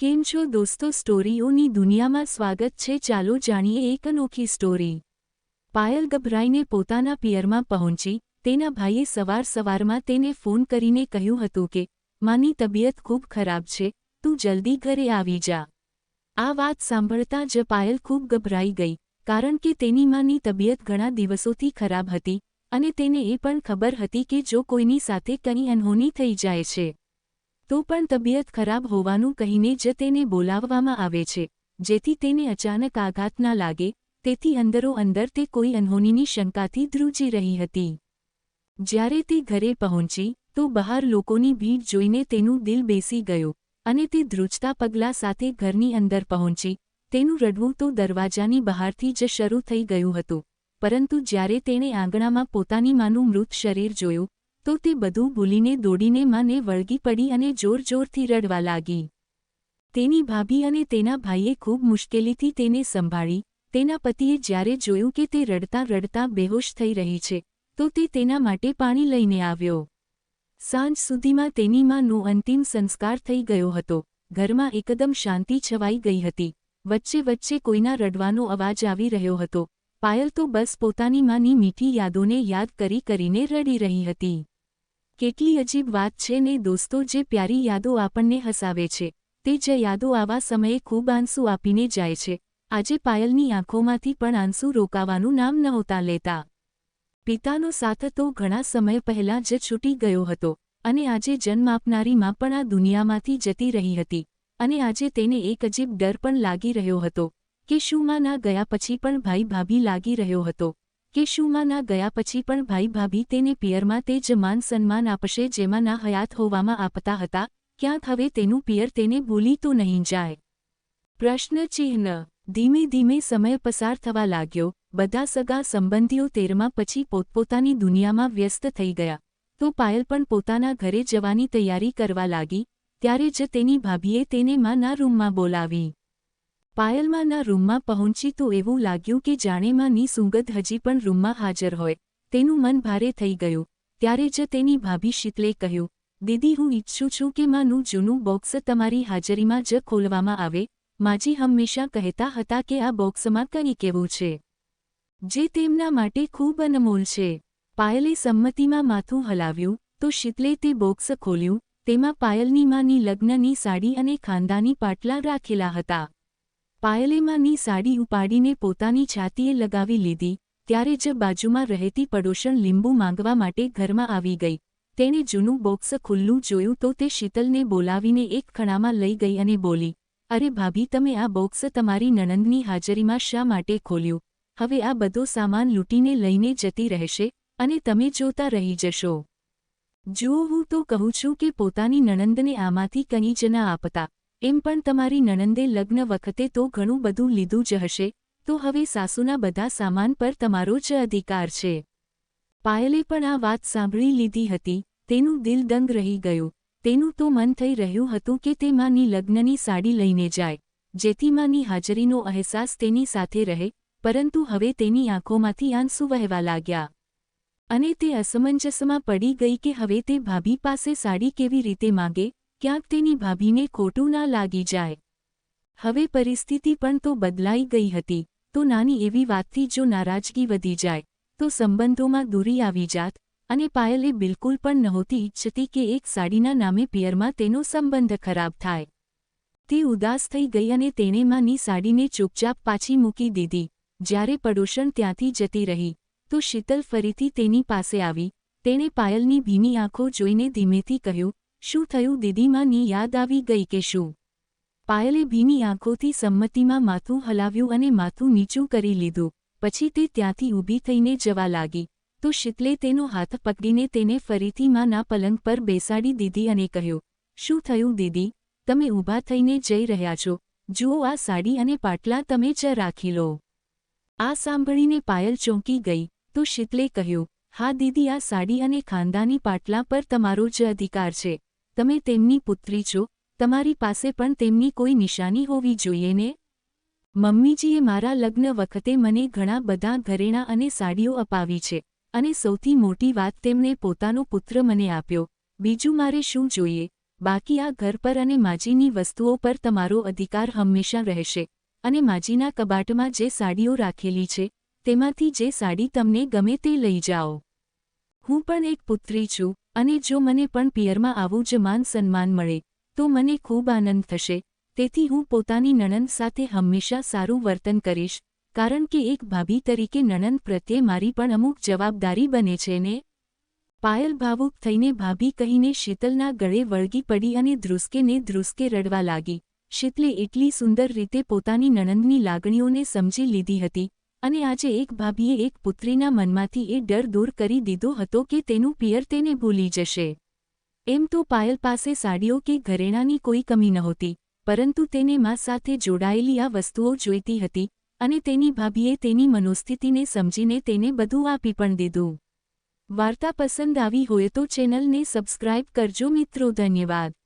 કેમ છો દોસ્તો, સ્ટોરીઓની દુનિયામાં સ્વાગત છે। ચાલો જાણીએ એક અનોખી સ્ટોરી। પાયલ ગભરાઈને પોતાના પિયરમાં પહોંચી। તેના ભાઈએ સવારમાં તેને ફોન કરીને કહ્યું હતું કે માની તબિયત ખૂબ ખરાબ છે, તું જલ્દી ઘરે આવી જા। આ વાત સાંભળતા જ પાયલ ખૂબ ગભરાઈ ગઈ, કારણ કે તેની માની તબિયત ઘણા દિવસોથી ખરાબ હતી અને તેને એ પણ ખબર હતી કે જો કોઈની સાથે કંઈ અનહોની થઈ જાય છે તો પણ તબિયત ખરાબ હોવાનું કહીને જ તેને બોલાવવામાં આવે છે, જેથી તેને અચાનક આઘાત ના લાગે। તેથી અંદરોઅંદર તે કોઈ અનહોનીની શંકાથી ધ્રુજી રહી હતી। જ્યારે તે ઘરે પહોંચી તો બહાર લોકોની ભીડ જોઈને તેનું દિલ બેસી ગયું અને તે ધ્રુજતા પગલાં સાથે ઘરની અંદર પહોંચી। તેનું રડવું તો દરવાજાની બહારથી જ શરૂ થઈ ગયું હતું, પરંતુ જ્યારે તેણે આંગણામાં પોતાની માનું મૃત શરીર જોયું તો તે બધું ભૂલીને દોડીને માને વળગી પડી અને જોરથી રડવા લાગી। તેની ભાભી અને તેના ભાઈએ ખૂબ મુશ્કેલીથી તેને સંભાળી। તેના પતિએ જ્યારે જોયું કે તે રડતા બેહોશ થઈ રહી છે તો તે તેના માટે પાણી લઈને આવ્યો। સાંજ સુધીમાં તેની માનો અંતિમ સંસ્કાર થઈ ગયો હતો। ઘરમાં એકદમ શાંતિ છવાઈ ગઈ હતી। વચ્ચે કોઈના રડવાનો અવાજ આવી રહ્યો હતો। પાયલ તો બસ પોતાની માની મીઠી યાદોને યાદ કરીને રડી રહી હતી। કેટલી અજીબ વાત છે ને દોસ્તો, જે પ્યારી યાદો આપણને હસાવે છે તે જ યાદો આવા સમયે ખૂબ આંસુ આપીને જાય છે। આજે પાયલની આંખોમાંથી પણ આંસુ રોકાવાનું નામ નહોતા લેતા। પિતાનો સાથ તો ઘણા સમય પહેલાં જ છૂટી ગયો હતો અને આજે જન્મ આપનારી માં પણ આ દુનિયામાંથી જતી રહી હતી અને આજે તેને એક અજીબ ડર પણ લાગી રહ્યો હતો કે શું માં ના ગયા પછી પણ ભાઈ ભાભી લાગી રહ્યો હતો કે શું માં ના ગયા પછી પણ ભાઈ ભાભી તેને પિયરમાં તે જ માન સન્માન આપશે જેમાં ના હયાત હોવામાં આપતા હતા। ક્યાંક હવે તેનું પિયર તેને ભૂલી તો નહીં જાય? પ્રશ્ન ચિહ્ન। ધીમે સમય પસાર થવા લાગ્યો। બધા સગા સંબંધીઓ 13મા પછી પોતપોતાની દુનિયામાં વ્યસ્ત થઈ ગયા તો પાયલ પણ પોતાના ઘરે જવાની તૈયારી કરવા લાગી। ત્યારે જ તેની ભાભીએ તેને માના રૂમમાં બોલાવી। પાયલ માના રૂમમાં પહોંચી તો એવું લાગ્યું કે જાણે માની સુગંધ હજી પણ રૂમમાં હાજર હોય। તેનું મન ભારે થઈ ગયું। ત્યારે જ તેની ભાભી શીતલે કહ્યું, દીદી, હું ઈચ્છું છું કે માનું જૂનું બોક્સ તમારી હાજરીમાં જ ખોલવામાં આવે। માજી હંમેશા કહેતા હતા કે આ બોક્સમાં કંઈ કેવું છે જે તેમના માટે ખૂબ અનમોલ છે। પાયલે સંમતિમાં માથું હલાવ્યું તો શીતલે તે બોક્સ ખોલ્યું। તેમાં પાયલની માની લગ્નની સાડી અને ખાનદાની પાટલા રાખેલા હતા। પાયલે માની સાડી ઉપાડીને પોતાની છાતીએ લગાવી લીધી। ત્યારે જ બાજુમાં રહેતી પડોશણ લીંબુ માંગવા માટે ઘરમાં આવી ગઈ। તેણે જૂનું બોક્સ ખુલ્લું જોયું તો તે શીતલને બોલાવીને એક ખણામાં લઈ ગઈ અને બોલી, અરે ભાભી, તમે આ બોક્સ તમારી નણંદની હાજરીમાં શા માટે ખોલ્યું? હવે આ બધો સામાન લૂંટીને લઈને જતી રહેશે અને તમે જોતા રહી જશો। જુઓ, હું તો કહું છું કે પોતાની નણંદને આમાંથી કંઈ જ ના આપતા। એમ પણ તમારી નણંદે લગ્ન વખતે તો ઘણું બધું લીધું જ હશે, તો હવે સાસુના બધા સામાન પર તમારો જ અધિકાર છે। પાયલે પણ આ વાત સાંભળી લીધી હતી। તેનું દિલ દંગ રહી ગયું। તેનું તો મન થઈ રહ્યું હતું કે તે માની લગ્નની સાડી લઈને જાય, જેથી માની હાજરીનો અહેસાસ તેની સાથે રહે, પરંતુ હવે તેની આંખોમાંથી આંસુ વહેવા લાગ્યા અને તે અસમંજસમાં પડી ગઈ કે હવે તે ભાભી પાસે સાડી કેવી રીતે માંગે। ક્યાંક તેની ભાભીને ખોટું ના લાગી જાય। હવે પરિસ્થિતિ પણ તો બદલાઈ ગઈ હતી। તો નાની એવી વાતથી જો નારાજગી વધી જાય તો સંબંધોમાં દૂરી આવી જાત અને પાયલે બિલકુલ પણ નહોતી ઈચ્છતી કે એક સાડીના નામે પિયરમાં તેનો સંબંધ ખરાબ થાય। તે ઉદાસ થઈ ગઈ અને તેણે માની સાડીને ચૂપચાપ પાછી મૂકી દીધી। જ્યારે પડોશણ ત્યાંથી જતી રહી તો શીતલ ફરીથી તેની પાસે આવી। તેણે પાયલની ભીની આંખો જોઈને ધીમેથી કહ્યું, શું થયું દીદી, માની યાદ આવી ગઈ કે શું? પાયલે ભીની આંખોથી સંમતિમાં માથું હલાવ્યું અને માથું નીચું કરી લીધું। પછી તે ત્યાંથી ઊભી થઈને જવા લાગી તો શીતલે તેનો હાથ પકડીને તેને ફરીથી માના પલંગ પર બેસાડી દીધી અને કહ્યું, શું થયું દીદી, તમે ઊભા થઈને જઈ રહ્યા છો? જુઓ, આ સાડી અને પાટલા તમે જ રાખી લો। આ સાંભળીને પાયલ ચોંકી ગઈ તો શીતલે કહ્યું, હા દીદી, આ સાડી અને ખાનદાની પાટલા પર તમારો જ અધિકાર છે। તમે તેમની પુત્રી છો, તમારી પાસે પણ તેમની કોઈ નિશાની હોવી જોઈએ ને? મમ્મીજીએ મારા લગ્ન વખતે મને ઘણા બધા ઘરેણાં અને સાડીઓ અપાવી છે અને સૌથી મોટી વાત, તેમણે પોતાનો પુત્ર મને આપ્યો। બીજું મારે શું જોઈએ? બાકી આ ઘર પર અને માજીની વસ્તુઓ પર તમારો અધિકાર હંમેશા રહેશે અને માજીના કબાટમાં જે સાડીઓ રાખેલી છે તેમાંથી જે સાડી તમને ગમે તે લઈ જાઓ. હું પણ એક પુત્રી છું અને જો મને પણ પિયરમાં આવું જ માન સન્માન મળે તો મને ખૂબ આનંદ થશે. તેથી હું પોતાની નણંદ સાથે હંમેશા સારું વર્તન કરીશ, કારણ કે એક ભાભી તરીકે નણંદ પ્રત્યે મારી પણ અમુક જવાબદારી બને છે ને. પાયલ ભાવુક થઈને ભાભી કહીને શીતલના ગળે વળગી પડી અને ધ્રુસકે રડવા લાગી. શીતલે એટલી સુંદર રીતે પોતાની નણંદની લાગણીઓને સમજી લીધી હતી અને આજે એક ભાભીએ એક પુત્રીના મનમાંથી એ ડર દૂર કરી દીધો હતો કે તેનું પિયર તેને ભૂલી જશે. એમ તો પાયલ પાસે સાડીઓ કે ઘરેણાંની કોઈ કમી નહોતી, પરંતુ તેને માં સાથે જોડાયેલી આ વસ્તુઓ જોઈતી હતી અને તેની ભાભીએ તેની મનોસ્થિતિને સમજીને તેને બધું આપી પણ દીધું. વાર્તા પસંદ આવી હોય તો ચેનલને સબસ્ક્રાઇબ કરજો મિત્રો. ધન્યવાદ.